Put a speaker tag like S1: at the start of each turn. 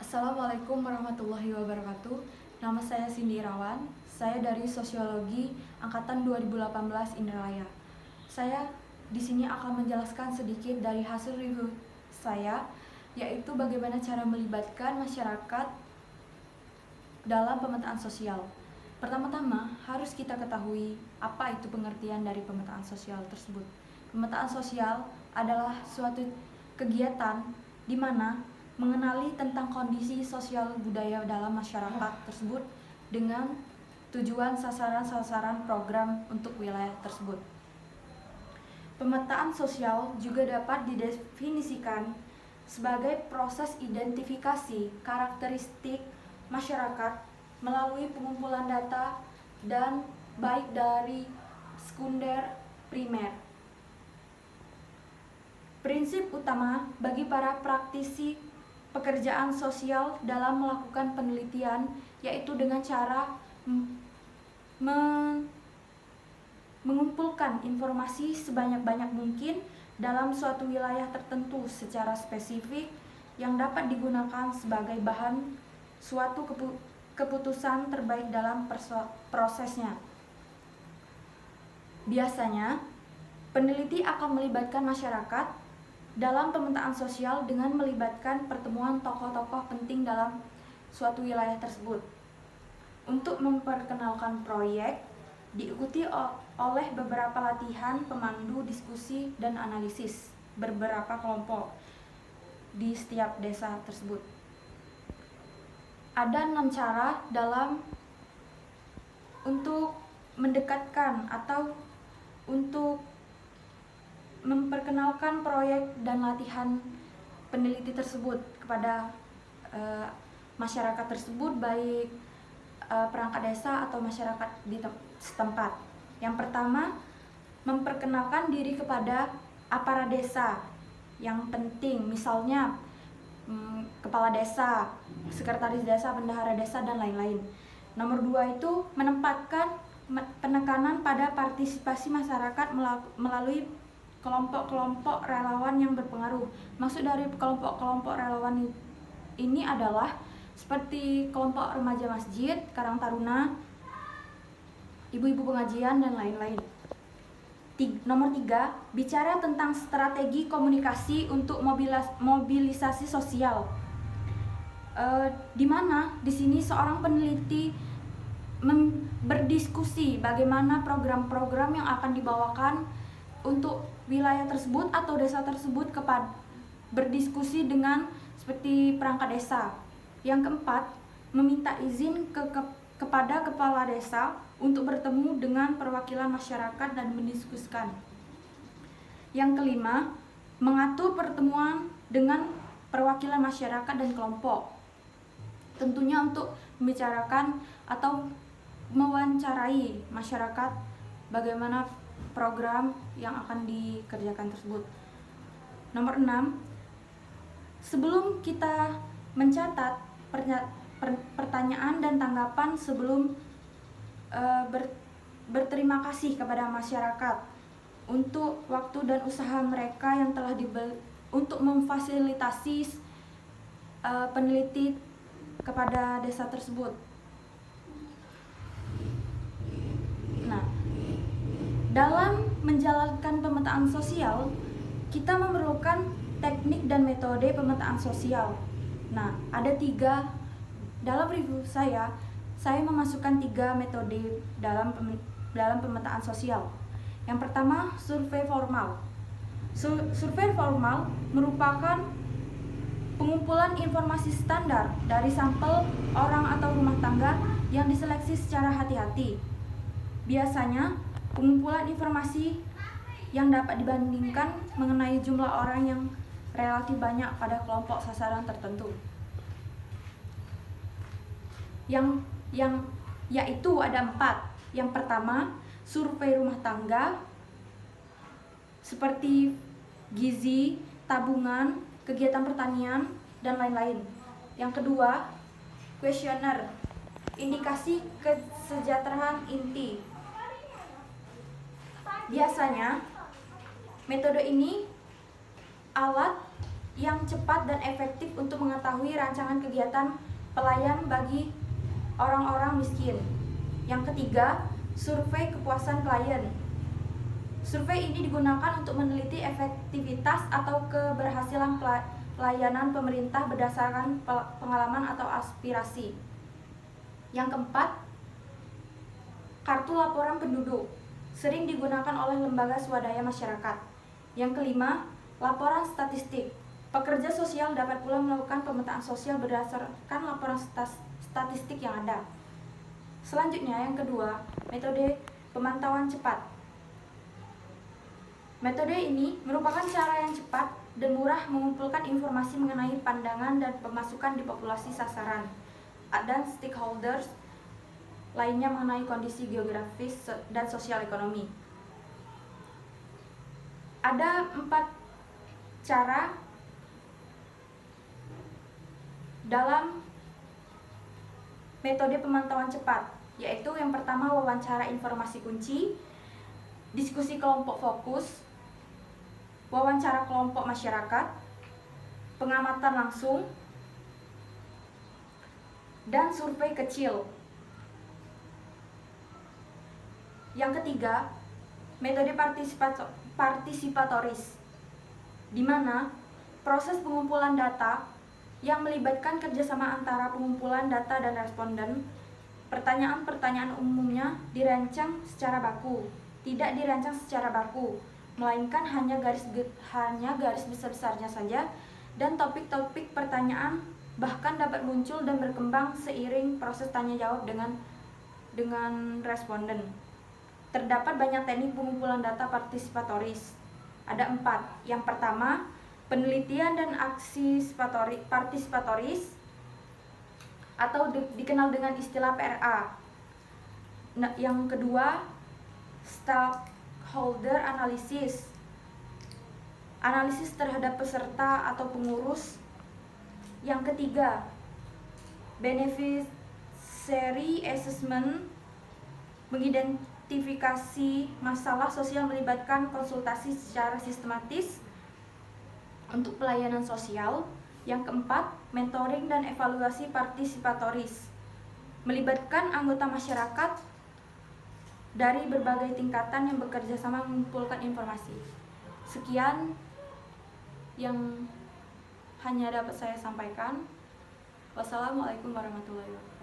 S1: Assalamualaikum warahmatullahi wabarakatuh. Nama saya Cindy Irawan. Saya dari Sosiologi Angkatan 2018 Indralaya. Saya di sini akan menjelaskan sedikit dari hasil review saya, yaitu bagaimana cara melibatkan masyarakat dalam pemetaan sosial. Pertama-tama, harus kita ketahui apa itu pengertian dari pemetaan sosial tersebut. Pemetaan sosial adalah suatu kegiatan di mana mengenali tentang kondisi sosial budaya dalam masyarakat tersebut dengan tujuan sasaran-sasaran program untuk wilayah tersebut. Pemetaan sosial juga dapat didefinisikan sebagai proses identifikasi karakteristik masyarakat melalui pengumpulan data dan baik dari sekunder primer. Prinsip utama bagi para praktisi pekerjaan sosial dalam melakukan penelitian yaitu dengan cara mengumpulkan informasi sebanyak-banyak mungkin dalam suatu wilayah tertentu secara spesifik yang dapat digunakan sebagai bahan suatu keputusan terbaik dalam prosesnya. Biasanya, peneliti akan melibatkan masyarakat dalam pemetaan sosial dengan melibatkan pertemuan tokoh-tokoh penting dalam suatu wilayah tersebut. Untuk memperkenalkan proyek, diikuti oleh beberapa latihan pemandu diskusi dan analisis beberapa kelompok di setiap desa tersebut. Ada 6 cara untuk mendekatkan atau untuk memperkenalkan proyek dan latihan peneliti tersebut kepada masyarakat tersebut, baik perangkat desa atau masyarakat di setempat. Yang pertama, memperkenalkan diri kepada aparat desa yang penting, misalnya kepala desa, sekretaris desa, bendahara desa, dan lain-lain. Nomor 2 itu menempatkan penekanan pada partisipasi masyarakat melalui kelompok-kelompok relawan yang berpengaruh. Maksud dari kelompok-kelompok relawan ini adalah seperti kelompok remaja masjid, Karang Taruna, ibu-ibu pengajian, dan lain-lain. Nomor 3, bicara tentang strategi komunikasi untuk mobilisasi sosial. Di mana di sini seorang peneliti berdiskusi bagaimana program-program yang akan dibawakan untuk wilayah tersebut atau desa tersebut, berdiskusi dengan seperti perangkat desa. Yang keempat, meminta izin kepada kepala desa untuk bertemu dengan perwakilan masyarakat dan mendiskusikan. Yang kelima, mengatur pertemuan dengan perwakilan masyarakat dan kelompok. Tentunya untuk membicarakan atau mewawancarai masyarakat bagaimana program yang akan dikerjakan tersebut. Nomor 6, sebelum kita mencatat pertanyaan dan tanggapan sebelum berterima kasih kepada masyarakat untuk waktu dan usaha mereka yang telah untuk memfasilitasi peneliti kepada desa tersebut. Nah, dalam menjalankan pemetaan sosial, kita memerlukan teknik dan metode pemetaan sosial. Nah, ada 3 dalam review saya memasukkan 3 metode dalam pemetaan sosial. Yang pertama, survei formal. Survei formal merupakan pengumpulan informasi standar dari sampel orang atau rumah tangga yang diseleksi secara hati-hati. Biasanya, pengumpulan informasi yang dapat dibandingkan mengenai jumlah orang yang relatif banyak pada kelompok sasaran tertentu. Yaitu ada 4. Yang pertama, survei rumah tangga seperti gizi, tabungan, kegiatan pertanian, dan lain-lain. Yang kedua, kuesioner, indikasi kesejahteraan inti. Biasanya, metode ini alat yang cepat dan efektif untuk mengetahui rancangan kegiatan pelayan bagi orang-orang miskin. Yang ketiga, survei kepuasan klien. Survei ini digunakan untuk meneliti efektivitas atau keberhasilan pelayanan pemerintah berdasarkan pengalaman atau aspirasi. Yang keempat, kartu laporan penduduk, sering digunakan oleh lembaga swadaya masyarakat. Yang kelima, laporan statistik. Pekerja sosial dapat pula melakukan pemetaan sosial berdasarkan laporan statistik yang ada. Selanjutnya, yang kedua, metode pemantauan cepat. Metode ini merupakan cara yang cepat dan murah mengumpulkan informasi mengenai pandangan dan pemasukan di populasi sasaran dan stakeholders lainnya mengenai kondisi geografis dan sosial ekonomi. Ada 4 cara dalam metode pemantauan cepat, yaitu yang pertama wawancara informasi kunci, diskusi kelompok fokus, wawancara kelompok masyarakat, pengamatan langsung, dan survei kecil. Yang ketiga, metode partisipatoris, di mana proses pengumpulan data yang melibatkan kerjasama antara pengumpulan data dan responden. Pertanyaan-pertanyaan umumnya dirancang secara baku, tidak dirancang secara baku, melainkan hanya garis besar-besarnya saja, dan topik-topik pertanyaan bahkan dapat muncul dan berkembang seiring proses tanya jawab dengan responden. Terdapat banyak teknik pengumpulan data partisipatoris. Ada 4. Yang pertama, penelitian dan aksi partisipatoris atau dikenal dengan istilah PRA. Nah, yang kedua, stakeholder analysis, analisis terhadap peserta atau pengurus. Yang ketiga, beneficiary assessment, mengidentifikasi masalah sosial melibatkan konsultasi secara sistematis untuk pelayanan sosial. Yang keempat, mentoring dan evaluasi partisipatoris, melibatkan anggota masyarakat dari berbagai tingkatan yang bekerja sama mengumpulkan informasi. Sekian yang hanya dapat saya sampaikan. Wassalamualaikum warahmatullahi wabarakatuh.